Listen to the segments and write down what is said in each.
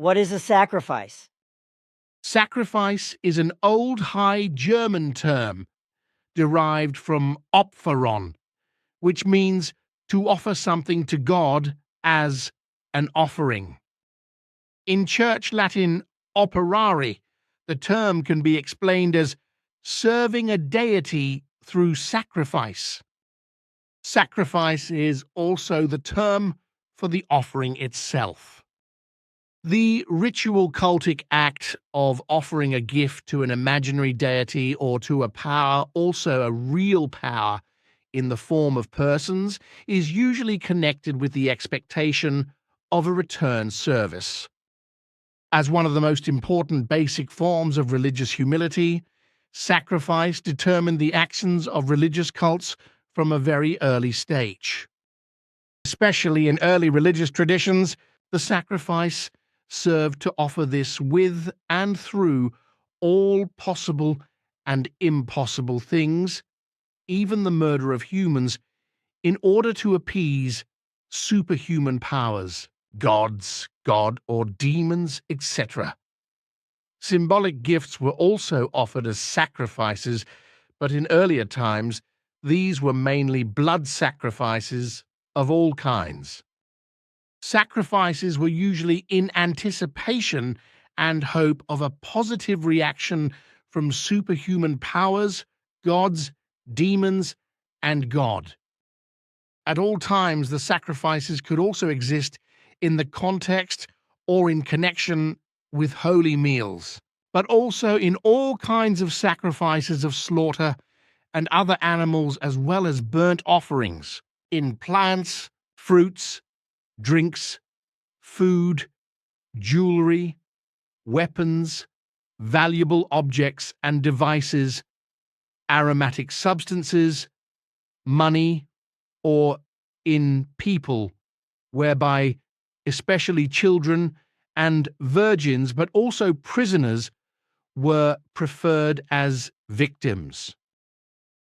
What is a sacrifice? Sacrifice is an old High German term derived from Opferon, which means to offer something to God as an offering. In Church Latin operare, the term can be explained as serving a deity through sacrifice. Sacrifice is also the term for the offering itself. The ritual cultic act of offering a gift to an imaginary deity or to a power, also a real power in the form of persons, is usually connected with the expectation of a return service. As one of the most important basic forms of religious humility, sacrifice determined the actions of religious cults from a very early stage. Especially in early religious traditions, the sacrifice served to offer this with and through all possible and impossible things, even the murder of humans, in order to appease superhuman powers, gods, God or demons, etc. Symbolic gifts were also offered as sacrifices, but in earlier times these were mainly blood sacrifices of all kinds. Sacrifices were usually in anticipation and hope of a positive reaction from superhuman powers, gods, demons, and God. At all times, the sacrifices could also exist in the context or in connection with holy meals, but also in all kinds of sacrifices of slaughter and other animals, as well as burnt offerings in plants, fruits, drinks, food, jewelry, weapons, valuable objects and devices, aromatic substances, money, or in people, whereby especially children and virgins, but also prisoners, were preferred as victims.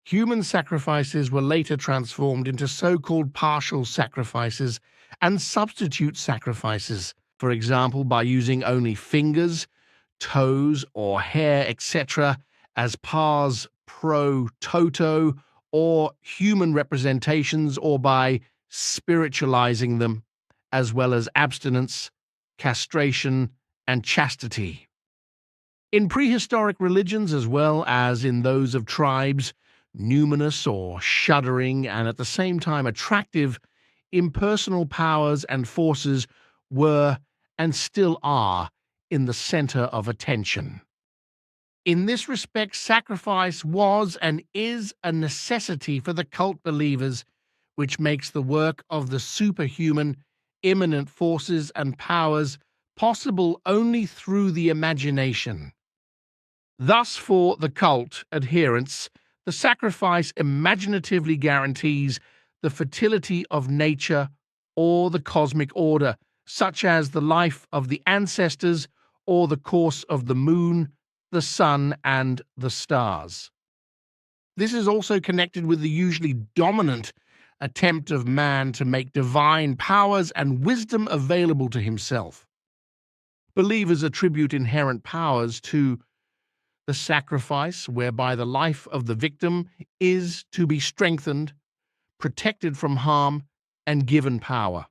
Human sacrifices were later transformed into so-called partial sacrifices and substitute sacrifices, for example, by using only fingers, toes, or hair, etc., as pars pro toto, or human representations, or by spiritualizing them, as well as abstinence, castration, and chastity. In prehistoric religions, as well as in those of tribes, numinous or shuddering and at the same time attractive, impersonal powers and forces were and still are in the center of attention. In this respect, sacrifice was and is a necessity for the cult believers, which makes the work of the superhuman, immanent forces and powers possible only through the imagination. Thus, for the cult adherents, the sacrifice imaginatively guarantees the fertility of nature or the cosmic order, such as the life of the ancestors or the course of the moon, the sun, and the stars. This is also connected with the usually dominant attempt of man to make divine powers and wisdom available to himself. Believers attribute inherent powers to the sacrifice, whereby the life of the victim is to be strengthened, protected from harm, and given power.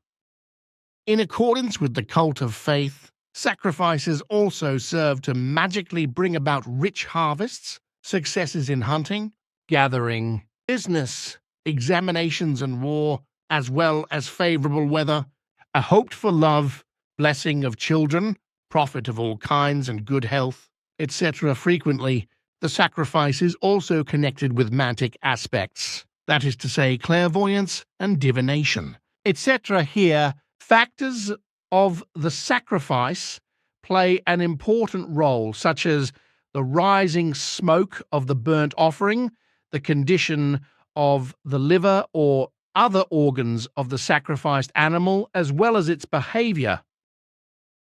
In accordance with the cult of faith, sacrifices also serve to magically bring about rich harvests, successes in hunting, gathering, business, examinations and war, as well as favorable weather, a hoped-for love, blessing of children, profit of all kinds and good health, etc. Frequently, the sacrifice is also connected with magic aspects, that is to say, clairvoyance and divination, etc. Here, factors of the sacrifice play an important role, such as the rising smoke of the burnt offering, the condition of the liver or other organs of the sacrificed animal, as well as its behavior.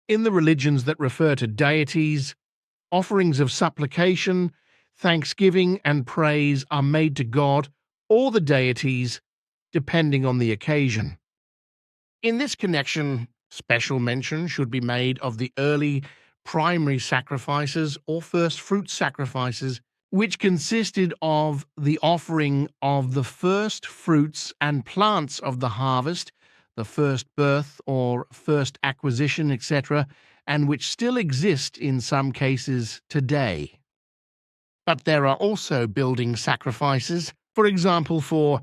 In the religions that refer to deities, offerings of supplication, thanksgiving, and praise are made to God or the deities, depending on the occasion. In this connection, Special mention should be made of the early primary sacrifices or first fruit sacrifices, which consisted of the offering of the first fruits and plants of the harvest, the first birth or first acquisition, etc., and which still exist in some cases today. But there are also building sacrifices, for example, for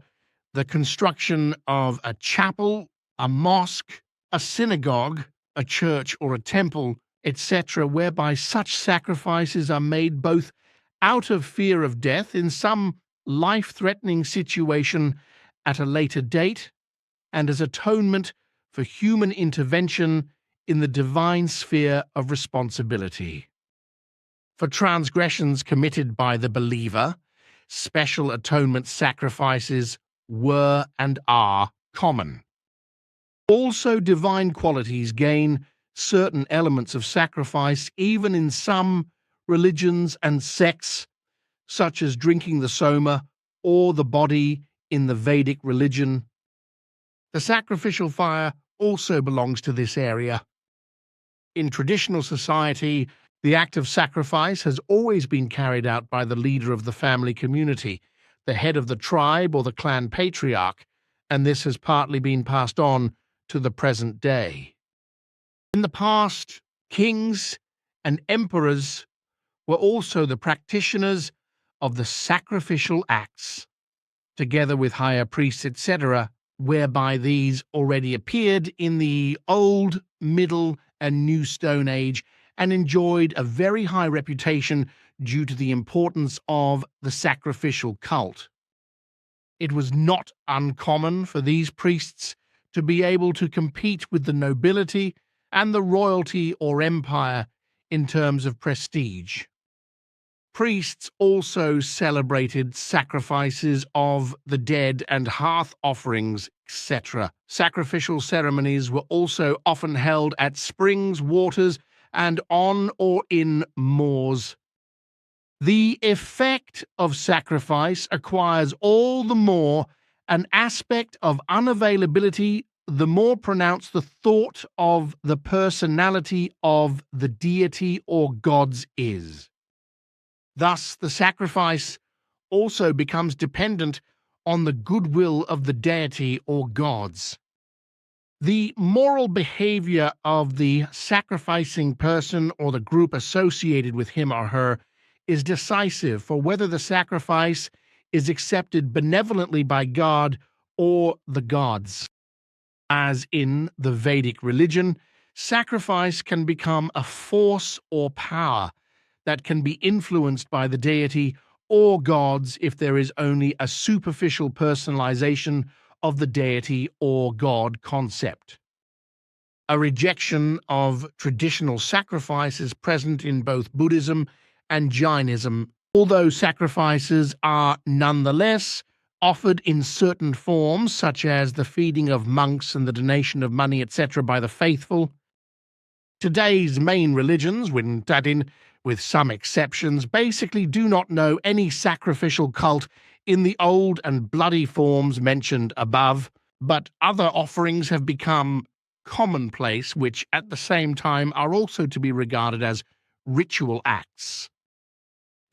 the construction of a chapel, a mosque, a synagogue, a church, or a temple, etc., whereby such sacrifices are made both out of fear of death in some life-threatening situation at a later date and as atonement for human intervention in the divine sphere of responsibility. For transgressions committed by the believer, special atonement sacrifices were and are common. Also, divine qualities gain certain elements of sacrifice even in some religions and sects, such as drinking the soma or the body in the Vedic religion. The sacrificial fire also belongs to this area. In traditional society, the act of sacrifice has always been carried out by the leader of the family community, the head of the tribe or the clan patriarch, and this has partly been passed on to the present day. In the past, kings and emperors were also the practitioners of the sacrificial acts, together with higher priests, etc., whereby these already appeared in the Old, Middle, and New Stone Age and enjoyed a very high reputation due to the importance of the sacrificial cult. It was not uncommon for these priests to be able to compete with the nobility and the royalty or empire in terms of prestige. Priests also celebrated sacrifices of the dead and hearth offerings, etc. Sacrificial ceremonies were also often held at springs, waters, and on or in moors. The effect of sacrifice acquires all the more an aspect of unavailability the more pronounced the thought of the personality of the deity or gods is. Thus, the sacrifice also becomes dependent on the goodwill of the deity or gods. The moral behavior of the sacrificing person or the group associated with him or her is decisive for whether the sacrifice is accepted benevolently by God or the gods. As in the Vedic religion, sacrifice can become a force or power that can be influenced by the deity or gods if there is only a superficial personalization of the deity or god concept. A rejection of traditional sacrifice is present in both Buddhism and Jainism, although sacrifices are nonetheless offered in certain forms, such as the feeding of monks and the donation of money, etc., by the faithful. Today's main religions, when added in with some exceptions, basically do not know any sacrificial cult in the old and bloody forms mentioned above, but other offerings have become commonplace, which at the same time are also to be regarded as ritual acts.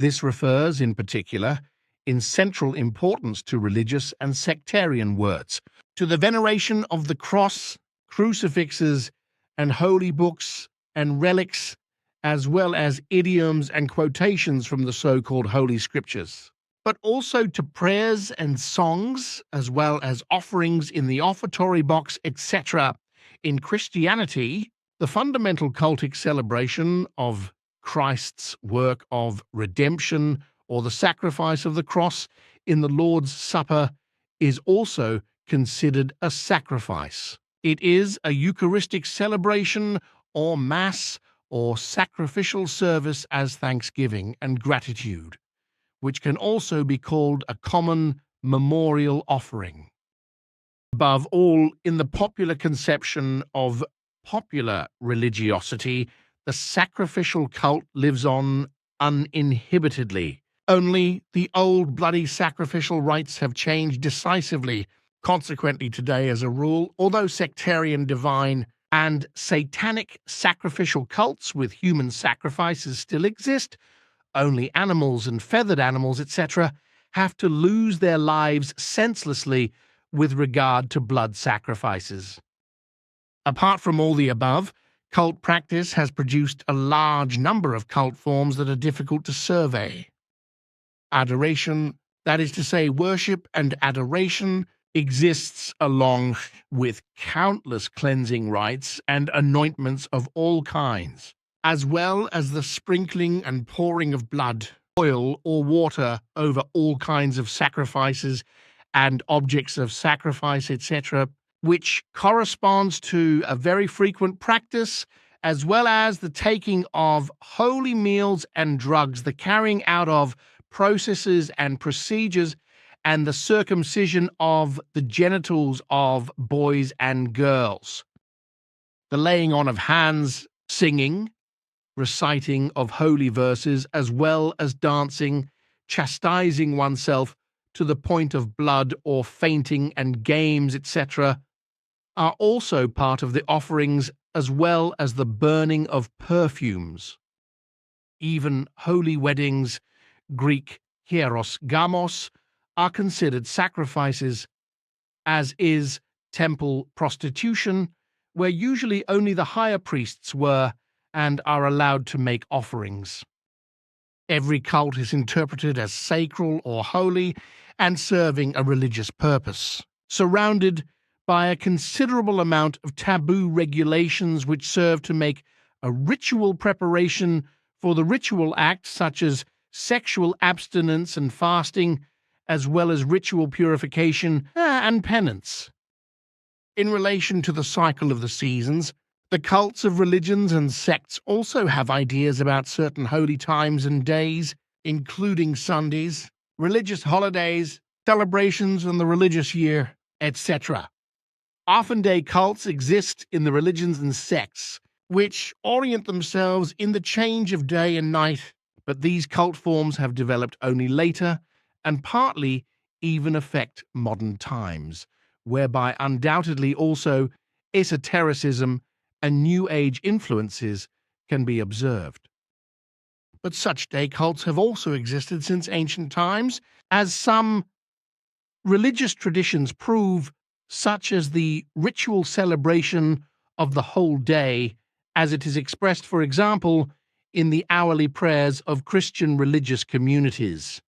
This refers, in particular, in central importance to religious and sectarian words, to the veneration of the cross, crucifixes, and holy books and relics, as well as idioms and quotations from the so-called Holy Scriptures, but also to prayers and songs, as well as offerings in the offertory box, etc. In Christianity, the fundamental cultic celebration of Christ's work of redemption or the sacrifice of the cross in the Lord's Supper is also considered a sacrifice. It is a Eucharistic celebration or Mass or sacrificial service as thanksgiving and gratitude, which can also be called a common memorial offering. Above all, in the popular conception of popular religiosity, the sacrificial cult lives on uninhibitedly. Only the old bloody sacrificial rites have changed decisively. Consequently, today, as a rule, although sectarian divine And satanic sacrificial cults with human sacrifices still exist. Only animals and feathered animals, etc., have to lose their lives senselessly with regard to blood sacrifices. Apart from all the above, cult practice has produced a large number of cult forms that are difficult to survey. Adoration, that is to say, worship and adoration, exists along with countless cleansing rites and anointments of all kinds, as well as the sprinkling and pouring of blood, oil, or water over all kinds of sacrifices and objects of sacrifice, etc., which corresponds to a very frequent practice, as well as the taking of holy meals and drugs, the carrying out of processes and procedures, and the circumcision of the genitals of boys and girls, the laying on of hands, singing, reciting of holy verses, as well as dancing, chastising oneself to the point of blood or fainting, and games, etc., are also part of the offerings, as well as the burning of perfumes. Even holy weddings, Greek hieros gamos, are considered sacrifices, as is temple prostitution, where usually only the higher priests were and are allowed to make offerings. Every cult is interpreted as sacral or holy and serving a religious purpose, surrounded by a considerable amount of taboo regulations which serve to make a ritual preparation for the ritual act, such as sexual abstinence and fasting, as well as ritual purification and penance. In relation to the cycle of the seasons, the cults of religions and sects also have ideas about certain holy times and days, including Sundays, religious holidays, celebrations in the religious year, etc. Often-day cults exist in the religions and sects, which orient themselves in the change of day and night, but these cult forms have developed only later and partly even affect modern times, whereby undoubtedly also esotericism and New Age influences can be observed. But such day cults have also existed since ancient times, as some religious traditions prove, such as the ritual celebration of the whole day, as it is expressed, for example, in the hourly prayers of Christian religious communities.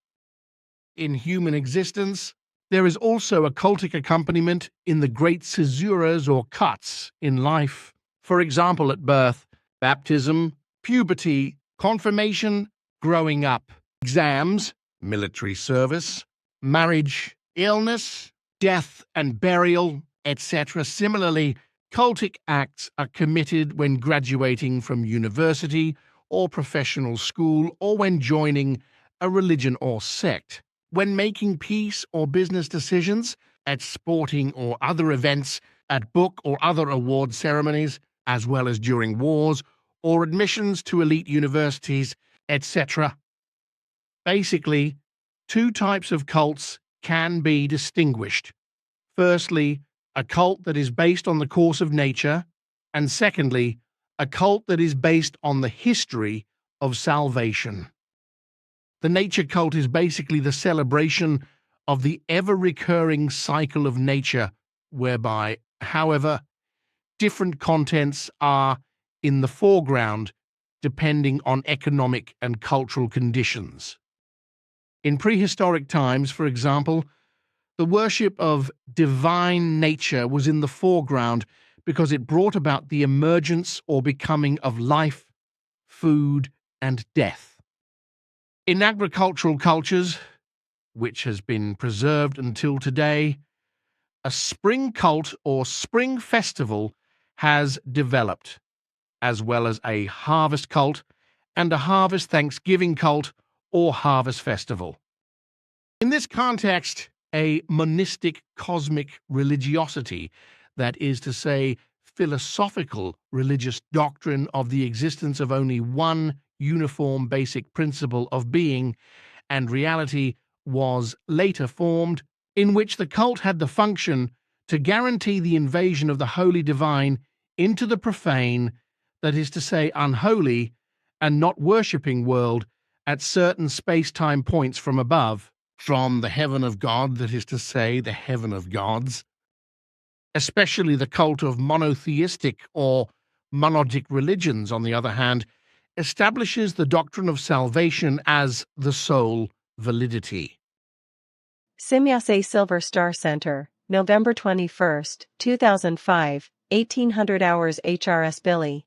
In human existence, there is also a cultic accompaniment in the great caesuras or cuts in life, for example at birth, baptism, puberty, confirmation, growing up, exams, military service, marriage, illness, death and burial, etc. Similarly, cultic acts are committed when graduating from university or professional school, or when joining a religion or sect, when making peace or business decisions, at sporting or other events, at book or other award ceremonies, as well as during wars, or admissions to elite universities, etc. Basically, two types of cults can be distinguished. Firstly, a cult that is based on the course of nature, and secondly, a cult that is based on the history of salvation. The nature cult is basically the celebration of the ever-recurring cycle of nature, whereby, however, different contents are in the foreground depending on economic and cultural conditions. In prehistoric times, for example, the worship of divine nature was in the foreground because it brought about the emergence or becoming of life, food, and death. In agricultural cultures, which has been preserved until today, a spring cult or spring festival has developed, as well as a harvest cult and a harvest Thanksgiving cult or harvest festival. In this context, a monistic cosmic religiosity, that is to say, philosophical religious doctrine of the existence of only one uniform basic principle of being and reality, was later formed, in which the cult had the function to guarantee the invasion of the holy divine into the profane, that is to say, unholy, and not worshipping world at certain space-time points from above, from the heaven of God, that is to say, the heaven of gods, especially the cult of monotheistic or monodic religions, on the other hand, establishes the doctrine of salvation as the sole validity. Simyase Silver Star Center, November 21, 2005, 1800 hours HRS Billy.